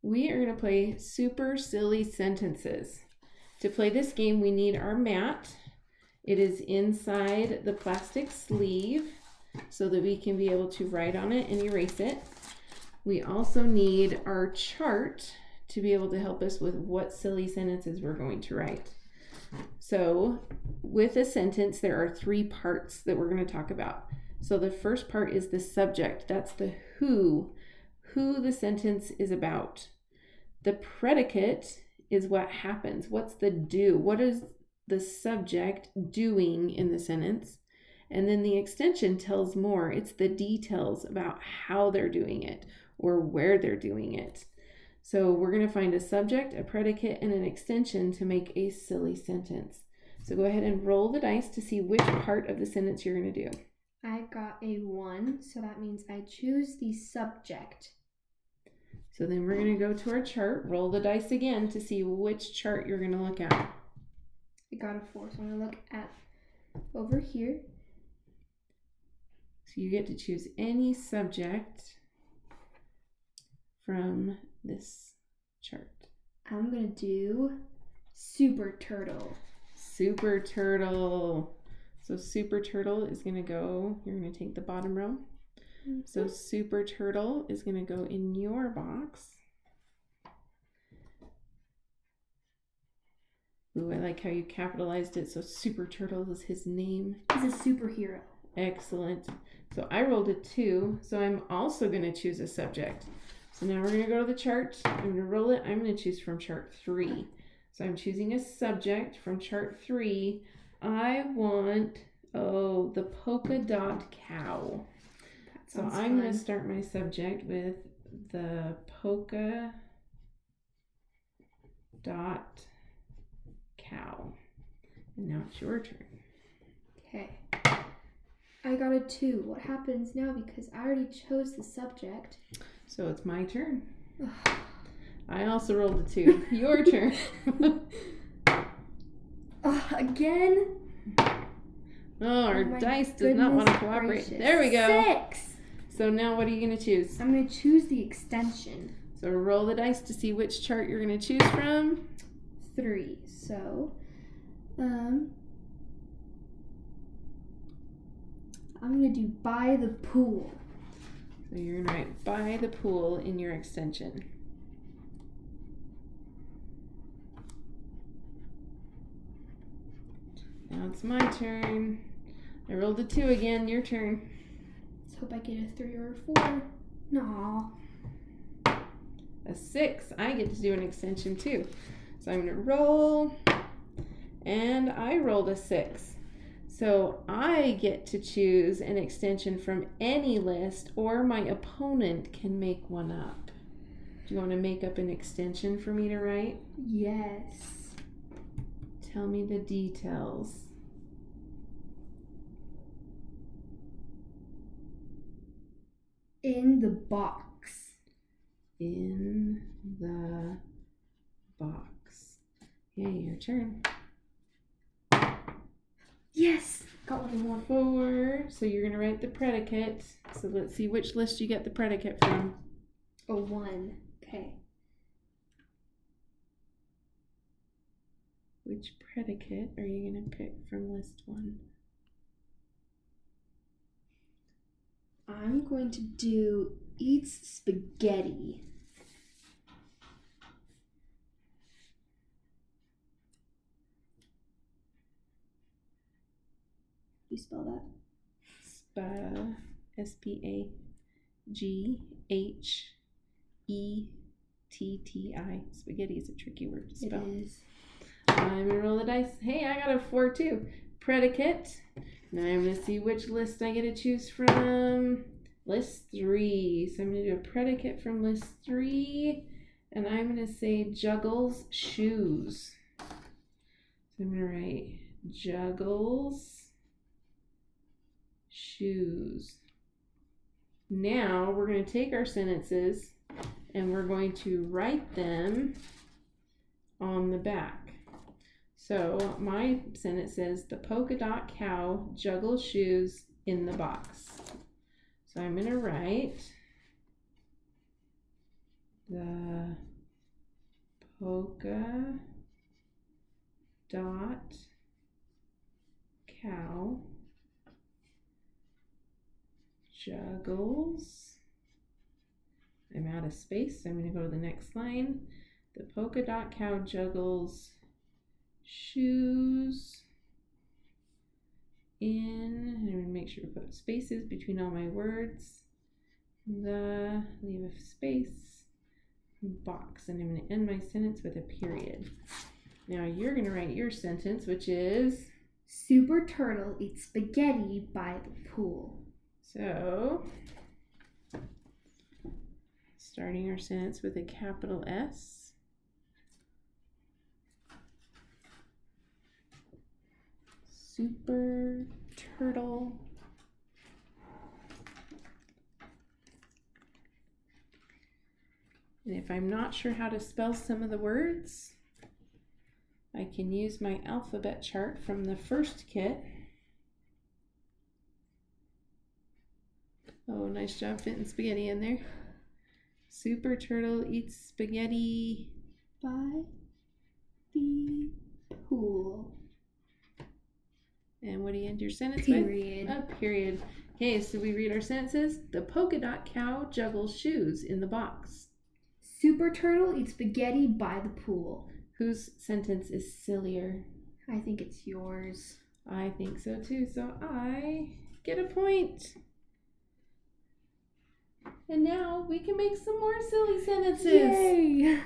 we are going to play Super Silly Sentences. To play this game, we need our mat. It is inside the plastic sleeve so that we can be able to write on it and erase it. We also need our chart to be able to help us with what silly sentences we're going to write. So with a sentence, there are 3 parts that we're going to talk about. So the first part is the subject. That's the who the sentence is about. The predicate is what happens. What's the do? What is the subject doing in the sentence? And then the extension tells more. It's the details about how they're doing it or where they're doing it. So we're going to find a subject, a predicate, and an extension to make a silly sentence. So go ahead and roll the dice to see which part of the sentence you're going to do. I got a 1, so that means I choose the subject. So then we're going to go to our chart, roll the dice again to see which chart you're going to look at. I got a 4, so I'm going to look at over here. So you get to choose any subject from this chart. I'm going to do Super Turtle. Super Turtle. So Super Turtle is going to go, you're going to take the bottom row. So Super Turtle is going to go in your box. Ooh, I like how you capitalized it. So Super Turtle is his name. He's a superhero. Excellent. So I rolled a 2, so I'm also going to choose a subject. So now we're going to go to the chart. I'm going to roll it. I'm going to choose from chart 3. So I'm choosing a subject from chart 3. I want, the polka dot cow. So I'm going to start my subject with the polka dot cow. And now it's your turn. Okay. I got a 2. What happens now because I already chose the subject? So it's my turn. I also rolled a 2. Your turn. Again? Oh, our dice does not want to cooperate. Gracious. There we go. 6. So now what are you going to choose? I'm going to choose the extension. So roll the dice to see which chart you're going to choose from. 3. So, I'm going to do by the pool. So you're going to write by the pool in your extension. Now it's my turn. I rolled a 2 again. Your turn. Let's hope I get a 3 or a 4. No. A 6. I get to do an extension too. So I'm going to roll. And I rolled a 6. So I get to choose an extension from any list, or my opponent can make one up. Do you want to make up an extension for me to write? Yes. Tell me the details. In the box. In the box. Okay, your turn. Yes! Got what I want. 4. So you're going to write the predicate. So let's see which list you get the predicate from. A 1. Okay. Which predicate are you going to pick from list 1? I'm going to do eats spaghetti. Do you spell that? S-P-A-G-H-E-T-T-I. Spaghetti is a tricky word to spell. It is. I'm going to roll the dice. Hey, I got a 4 too. Predicate. Now I'm going to see which list I get to choose from. List 3. So I'm going to do a predicate from list 3. And I'm going to say juggles shoes. So I'm going to write juggles shoes. Now we're going to take our sentences and we're going to write them on the back. So my sentence says the polka dot cow juggles shoes in the box. So I'm going to write the polka dot cow juggles. I'm out of space, so I'm going to go to the next line. The polka dot cow juggles shoes in, I'm going to make sure to put spaces between all my words. Leave a space, box, and I'm going to end my sentence with a period. Now you're going to write your sentence, which is Super Turtle eats spaghetti by the pool. so. Starting our sentence with a capital S. Super Turtle and if I'm not sure how to spell some of the words, I can use my alphabet chart from the first kit. Oh, nice job fitting spaghetti in there. Super Turtle eats spaghetti by the pool. And what do you end your sentence Period. with? A period. Okay, so we read our sentences. The polka dot cow juggles shoes in the box. Super Turtle eats spaghetti by the pool. Whose sentence is sillier? I think it's yours. I think so too, so I get a point. And now we can make some more silly sentences. Yay!